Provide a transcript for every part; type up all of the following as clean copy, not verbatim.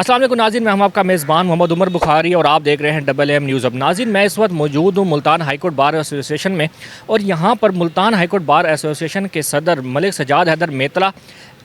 अस्सलाम वालेकुम नाज़रीन, मैं हम आपका मेज़बान मोहम्मद उमर बुखारी और आप देख रहे हैं डबल एम न्यूज़। अब नाज़रीन, मैं इस वक्त मौजूद हूँ Multan high court bar association में और यहाँ पर Multan high court bar association के सदर मलिक सजाद हैदर मेतला,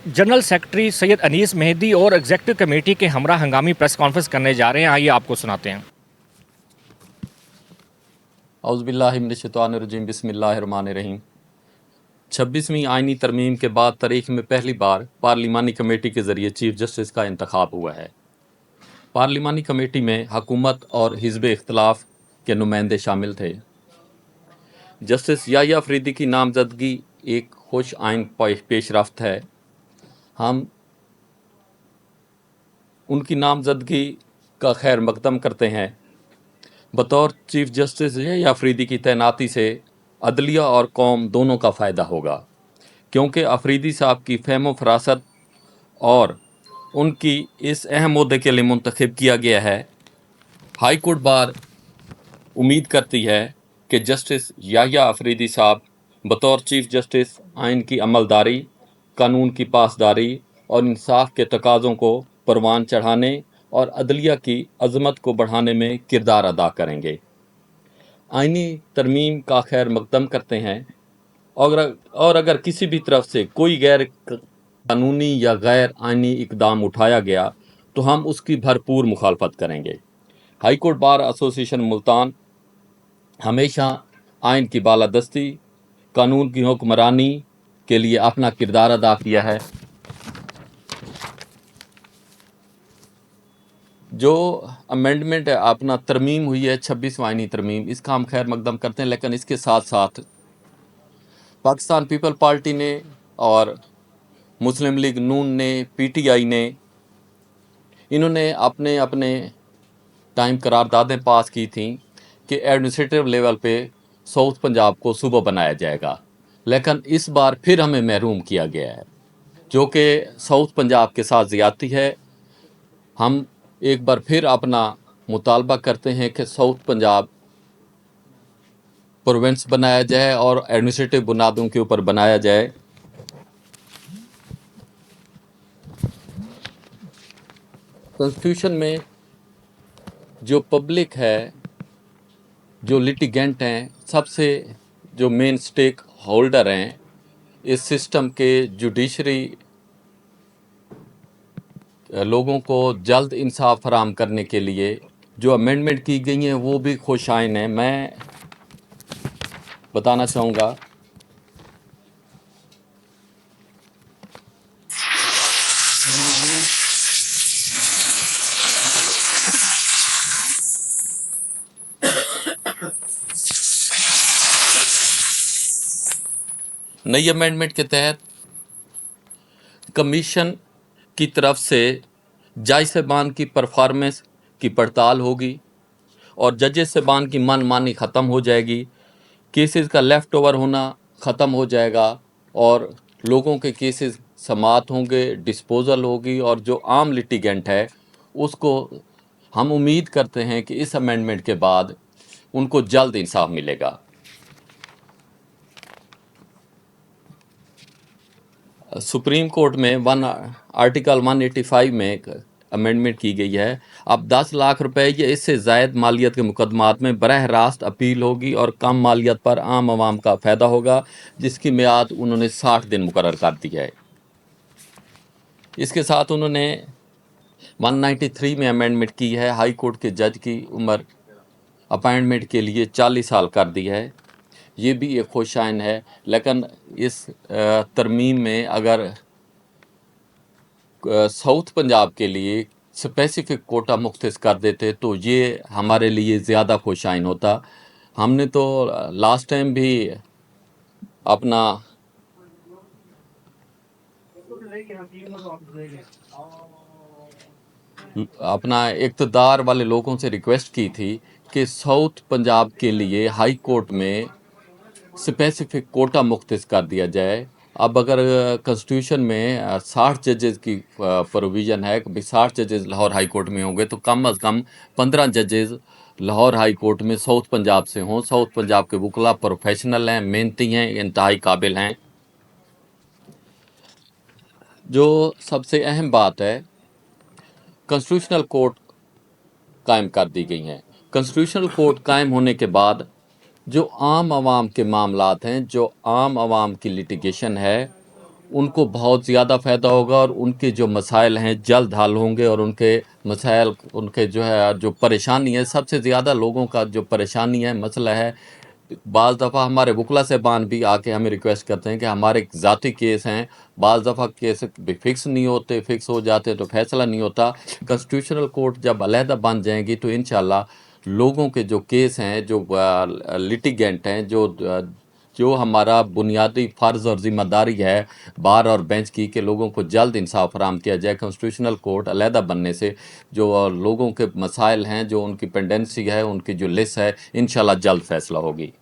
जनरल सेक्रेटरी सैयद अनीस मेहदी और एग्जीक्यूटिव कमेटी के हमरा हंगामी प्रेस कॉन्फ्रेंस करने जा रहे हैं। आइए आपको सुनाते हैं। औज़ुबिल्लाहि मिनश्शैतानिर्रजीम बिस्मिल्लाहिर्रहमानिर्रहीम। 26वीं आइनी तरमीम के बाद तारीख में पहली बार पार्लिमानी कमेटी के ज़रिए चीफ जस्टिस का इंतखाब हुआ है। पार्लिमानी कमेटी में हुकूमत और हिज़्ब इख्तिलाफ के नुमाइंदे शामिल थे। जस्टिस याह्या अफरीदी की नामजदगी एक खुश आइन पेशरफ्त है। हम उनकी नामजदगी का खैर मकदम करते हैं। बतौर चीफ जस्टिस याह्या अफरीदी की तैनाती से अदलिया और कौम दोनों का फ़ायदा होगा, क्योंकि अफरीदी साहब की फ़हम फरासत और उनकी इस अहम ओहदे के लिए मुंतखब किया गया है। हाई कोर्ट बार उम्मीद करती है कि जस्टिस याह्या अफरीदी साहब बतौर चीफ जस्टिस आइन की अमलदारी, कानून की पासदारी और इंसाफ के तकाज़ों को परवान चढ़ाने और अदलिया की अज़मत को बढ़ाने में किरदार अदा करेंगे। आइनी तरमीम का खैर मकदम करते हैं और अगर किसी भी तरफ से कोई गैर कानूनी या गैर आइनी इकदाम उठाया गया तो हम उसकी भरपूर मुखालफत करेंगे। High court bar association Multan हमेशा आइन की बालादस्ती, कानून की हुक्मरानी के लिए अपना किरदार अदा किया है। जो अमेंडमेंट है, अपना तरमीम हुई है 26वां आइनी तरमीम, इसका हम खैर मकदम करते हैं, लेकिन इसके साथ साथ पाकिस्तान पीपल पार्टी ने और मुस्लिम लीग नून ने, पीटीआई ने, इन्होंने अपने अपने टाइम करारदादें पास की थी कि एडमिनिस्ट्रेटिव लेवल पे साउथ पंजाब को सूबा बनाया जाएगा, लेकिन इस बार फिर हमें महरूम किया गया है, जो कि साउथ पंजाब के साथ ज़्यादती है। हम एक बार फिर अपना मुतालबा करते हैं कि साउथ पंजाब प्रोविंस बनाया जाए और एडमिनिस्ट्रेटिव बुनियादों के ऊपर बनाया जाए। कॉन्स्टिट्यूशन में जो पब्लिक है, जो लिटिगेंट हैं, सबसे जो मेन स्टेक होल्डर हैं इस सिस्टम के, जुडिशरी लोगों को जल्द इंसाफ फराहम करने के लिए जो अमेंडमेंट की गई हैं वो भी खुशाइन है। मैं बताना चाहूँगा नई अमेंडमेंट के तहत कमीशन की तरफ से जज साहबान की परफॉर्मेंस की पड़ताल होगी और जजेस साहबान की मनमानी ख़त्म हो जाएगी, केसेस का लेफ़्ट ओवर होना ख़त्म हो जाएगा और लोगों के केसेस समाअत होंगे, डिस्पोजल होगी और जो आम लिटिगेंट है उसको हम उम्मीद करते हैं कि इस अमेंडमेंट के बाद उनको जल्द इंसाफ मिलेगा। सुप्रीम कोर्ट में आर्टिकल 185 में एक अमेंडमेंट की गई है। अब 10 लाख रुपए या इससे ज़ायद मालियत के मुकदमात में बरह रास्त अपील होगी और कम मालियत पर आम आवाम का फ़ायदा होगा, जिसकी मियाद उन्होंने 60 दिन मुकर्रर कर दी है। इसके साथ उन्होंने 193 में अमेंडमेंट की है। हाई कोर्ट के जज की उम्र अपॉइंटमेंट के लिए 40 साल कर दी है। ये भी एक खुशाइन है, लेकिन इस तरमीम में अगर साउथ पंजाब के लिए स्पेसिफिक कोटा मुख्तस कर देते तो ये हमारे लिए ज़्यादा खुशाइन होता। हमने तो लास्ट टाइम भी अपना इक़्तिदार वाले लोगों से रिक्वेस्ट की थी कि साउथ पंजाब के लिए हाई कोर्ट में स्पेसिफिक कोटा मुख्तस कर दिया जाए। अब अगर कॉन्स्टिट्यूशन में 60 जजेस की प्रोविज़न है कि 60 जजेस लाहौर हाई कोर्ट में होंगे तो कम अज़ कम 15 जजेस लाहौर हाई कोर्ट में साउथ पंजाब से हों। साउथ पंजाब के वकला प्रोफेशनल हैं, मेहनती हैं, इंतहाई काबिल हैं। जो सबसे अहम बात है कॉन्स्टिट्यूशनल कोर्ट कायम कर दी गई हैं। कॉन्स्टिट्यूशनल कोर्ट कायम होने के बाद जो आम आवाम के मामलात हैं, जो आम आवाम की लिटिगेशन है, उनको बहुत ज़्यादा फ़ायदा होगा और उनके जो मसाइल हैं जल्द हल होंगे और उनके मसाइल, उनके जो है जो परेशानी है, सबसे ज़्यादा लोगों का जो परेशानी है, मसला है, बाज़ दफ़ा हमारे वकला साहबान भी आके हमें रिक्वेस्ट करते हैं कि हमारे ज़ाती केस हैं, बाज़ दफ़ा केस भी फिक्स नहीं होते, फिक्स हो जाते तो फैसला नहीं होता। कॉन्स्टिट्यूशनल कोर्ट जब अलहदा बन जाएंगी तो इंशाल्लाह लोगों के जो केस हैं, जो लिटिगेंट हैं, जो हमारा बुनियादी फ़र्ज़ और ज़िम्मेदारी है बार और बेंच की कि लोगों को जल्द इंसाफ फराहम किया जाए, कॉन्स्टिट्यूशनल कोर्ट अलहदा बनने से जो लोगों के मसाइल हैं, जो उनकी पेंडेंसी है, उनकी जो लिस्ट है, इंशाल्लाह जल्द फैसला होगी।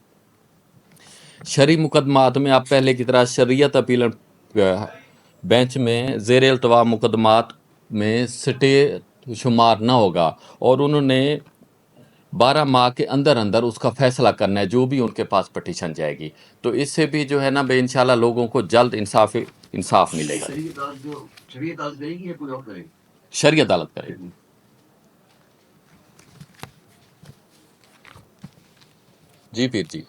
शरई मुकदमात में आप पहले की तरह शरीयत अपील बेंच में ज़ेर अल्तवा मुकदमात में स्टे शुमार ना होगा और उन्होंने 12 माह के अंदर अंदर उसका फैसला करना है, जो भी उनके पास पटिशन जाएगी। तो इससे भी जो है ना बे इंशाल्लाह लोगों को जल्द इंसाफ मिलेगा। शरीयत अदालत करेगी या कोई और करेगी? शरीयत अदालत करेगी। जी पीर जी।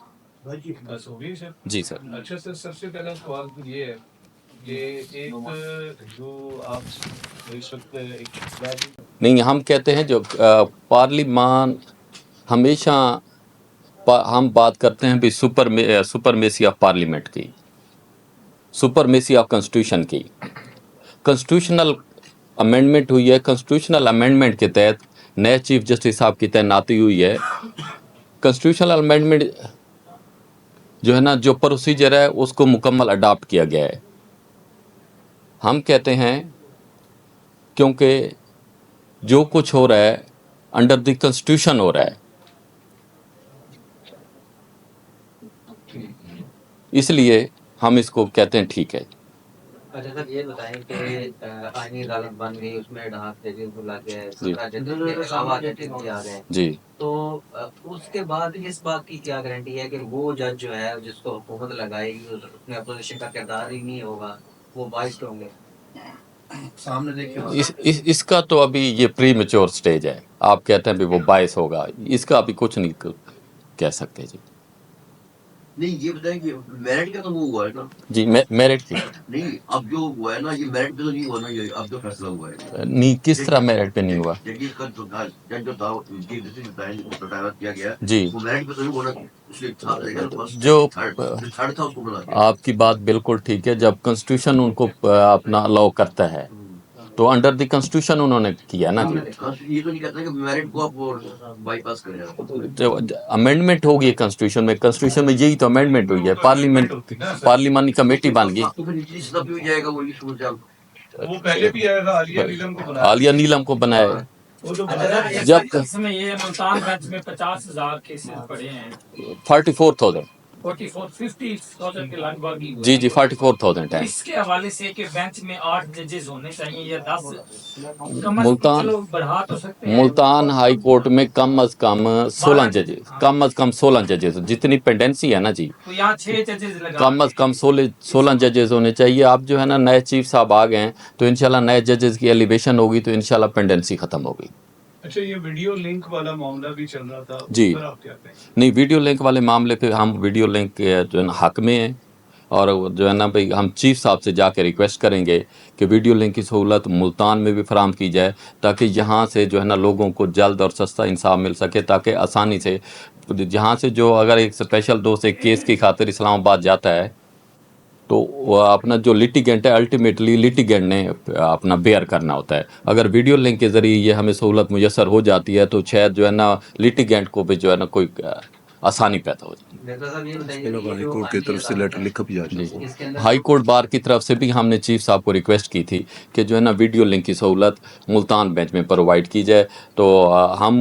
बस हो गई सर। जी सर। अच्छा सर, सबसे पहला सवाल तो ये है कि एक जो आप इस वक्त नहीं, हम कहते हैं जो पार्लिमान हमेशा हम बात करते हैं भी सुपरमेसी ऑफ पार्लियामेंट की, सुपरमेसी ऑफ कॉन्स्टिट्यूशन की। कॉन्स्टिट्यूशनल अमेंडमेंट हुई है, कॉन्स्टिट्यूशनल अमेंडमेंट के तहत नए चीफ जस्टिस साहब की तैनाती हुई है। कॉन्स्टिट्यूशनल अमेंडमेंट जो है ना, जो प्रोसीजर है उसको मुकम्मल अडॉप्ट किया गया है। हम कहते हैं क्योंकि जो कुछ हो रहा है अंडर द कॉन्स्टिट्यूशन हो रहा है, इसलिए हम इसको कहते हैं ठीक है। अच्छा सर, ये बताएं कि आईनी अदालत बन गई, उसमें ढाक जजेस बुला के जी 17 जजेस के अलावा जजेस भी आ गए, जी। तो उसके बाद इस बात की क्या गारंटी है कि वो जज जो है जिसको हुकूमत लगाएगी उसमें अपोजिशन का किरदार ही नहीं होगा, वो बाइस्ड होंगे? सामने देखिए इसका तो अभी ये प्री मेच्योर स्टेज है। आप कहते हैं भी वो बायस होगा, इसका अभी कुछ नहीं कह सकते जी। नहीं, ये बताएं कि मेरिट का तो वो हुआ है ना जी, मेरिट की नहीं, अब जो हुआ है ना ये मेरिट पे तो नहीं हुआ ना, ये अब जो फैसला हुआ है नहीं, किस तरह मेरिट पे नहीं हुआ जज का जो था, जज जो था चीफ जस्टिस जो तैनात किया गया जी। वो मेरिट पे तो नहीं होना, इसलिए था रहेगा तो बस जो थर्ड था उसको बुला दिया। आपकी बात बिल्कुल ठीक है। जब कॉन्स्टिट्यूशन उनको अपना अलाउ करता है तो अंडर द कॉन्स्टिट्यूशन उन्होंने किया ना जी। ये तो नहीं कहता कि मेरिट को आप बाईपास करें। जो अमेंडमेंट होगी कॉन्स्टिट्यूशन में, कॉन्स्टिट्यूशन में यही तो अमेंडमेंट हुई है, पार्लियामानी कमेटी बन गई। तो फिर नीचे जितना भी हो जाएगा वो ये समझ जाओ। वो पहले भी आया था, आलिया नीलम को बनाया जब इसमें ये मुल्तान बेंच में 50,000 केसेस पड़े हैं, 44,000 50,000 के लगभग ही हुआ। जी जी 44,000 है। इसके हवाले से कि बेंच में 8 जजेस होने चाहिए या 10, मुल्तान बढ़ा तो सकते हैं। मुल्तान हाई कोर्ट में कम अज कम 16 जजेस, कम अज कम 16 जजेस, जितनी पेंडेंसी है ना जी, तो यहाँ 6 जजेस लगा, कम अज कम 16 जजेस होने चाहिए। अब जो है ना नए चीफ साहब आ गए हैं तो इंशाल्लाह नए जजेस की एलिवेशन होगी तो इंशाल्लाह पेंडेंसी खत्म होगी। अच्छा, ये वीडियो लिंक वाला मामला भी चल रहा था, जी। उस पर आप क्या कहें? नहीं, वीडियो लिंक वाले मामले पे हम वीडियो लिंक के जो है ना हक में हैं और जो है ना भाई हम चीफ साहब से जाके रिक्वेस्ट करेंगे कि वीडियो लिंक की सहूलत मुल्तान में भी फराहम की जाए ताकि यहाँ से जो है ना लोगों को जल्द और सस्ता इंसाफ मिल सके, ताकि आसानी से जहाँ से जो अगर एक स्पेशल दोस्त एक केस की खातिर इस्लामाबाद जाता है तो वो अपना जो लिटिगेंट है अल्टीमेटली लिटिगेंट ने अपना बेयर करना होता है। अगर वीडियो लिंक के ज़रिए ये हमें सहूलत मुयसर हो जाती है तो शायद जो है ना लिटिगेंट को भी जो है ना कोई आसानी पैदा हो जाए। हाई कोर्ट की तरफ से लेटर लिखा भी जा चुका है। हाई कोर्ट बार की तरफ से भी हमने चीफ साहब को रिक्वेस्ट की थी कि जो है ना वीडियो लिंक की सहूलत मुल्तान बेंच में प्रोवाइड की जाए। तो हम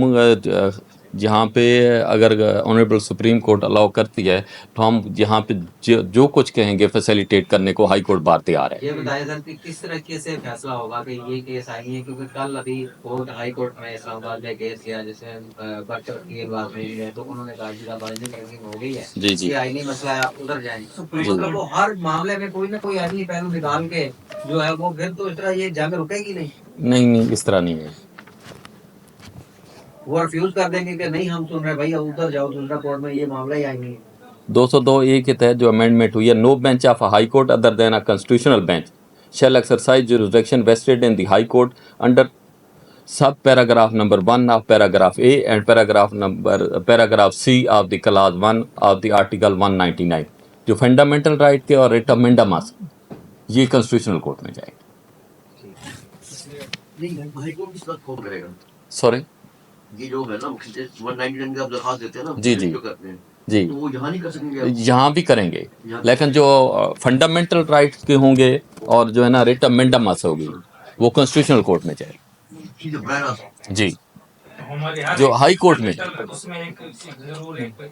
जहाँ पे अगर ऑनरेबल सुप्रीम कोर्ट अलाउ करती है तो हम यहाँ पे जो कुछ कहेंगे फैसिलिटेट करने को हाई कोर्ट बार तैयार है। ये बताया सर कि किस तरीके से फैसला होगा कि ये केस आएंगे, क्योंकि कल अभी कोर्ट हाई कोर्ट में इस्लामाबाद में केस किया जैसे बच्चों की बात हुई है तो उन्होंने कहा कि बाइंडिंग हो गई है जी जी ये आईनी मसला है, आप उधर जाएंगे, मतलब वो हर मामले में कोई ना कोई आईनी पहलू निकाल के जो है वो फिर तो इस तरह ये जंग रुकेगी नहीं। नहीं इस तरह नहीं है। वो रिफ्यूज कर देंगे कि नहीं हम सुन रहे भाई अब उधर जाओ दूसरा कोर्ट में, ये मामला ही आएंगे। 202A के तहत जो अमेंडमेंट हुई है, no bench of high court other than a constitutional bench shall exercise jurisdiction vested in the high court under sub paragraph number 1 of paragraph A and paragraph C of the clause 1 of the article 199। जो fundamental right के और writ of mandamus ये constitutional court में जाएगा। नहीं high court किस वक्त कौन करेगा? सॉरी ये जो है ना 199 का आप दरखास्त देते हैं ना, जी, जी। जो करते हैं जी, तो वो यहाँ नहीं कर सकेंगे आप? यहाँ भी करेंगे, लेकिन जो फंडामेंटल राइट्स के होंगे और जो है ना रिट ऑफ मैंडामस होगी वो कॉन्स्टिट्यूशनल कोर्ट में जाएगा। ठीक है, बहरहाल जी, जो हाई कोर्ट में उसमें एक जरूर एक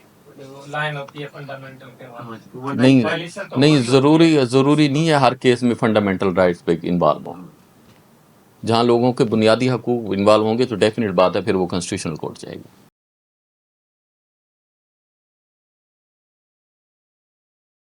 लाइन होती है फंडामेंटल के बाद। नहीं ज़रूरी नहीं है हर केस में फंडामेंटल राइट्स पे इन्वॉल्व हो। जहाँ लोगों के बुनियादी हकूक इन्वॉल्व होंगे तो डेफिनेट बात है फिर वो कॉन्स्टिट्यूशनल कोर्ट जाएगी।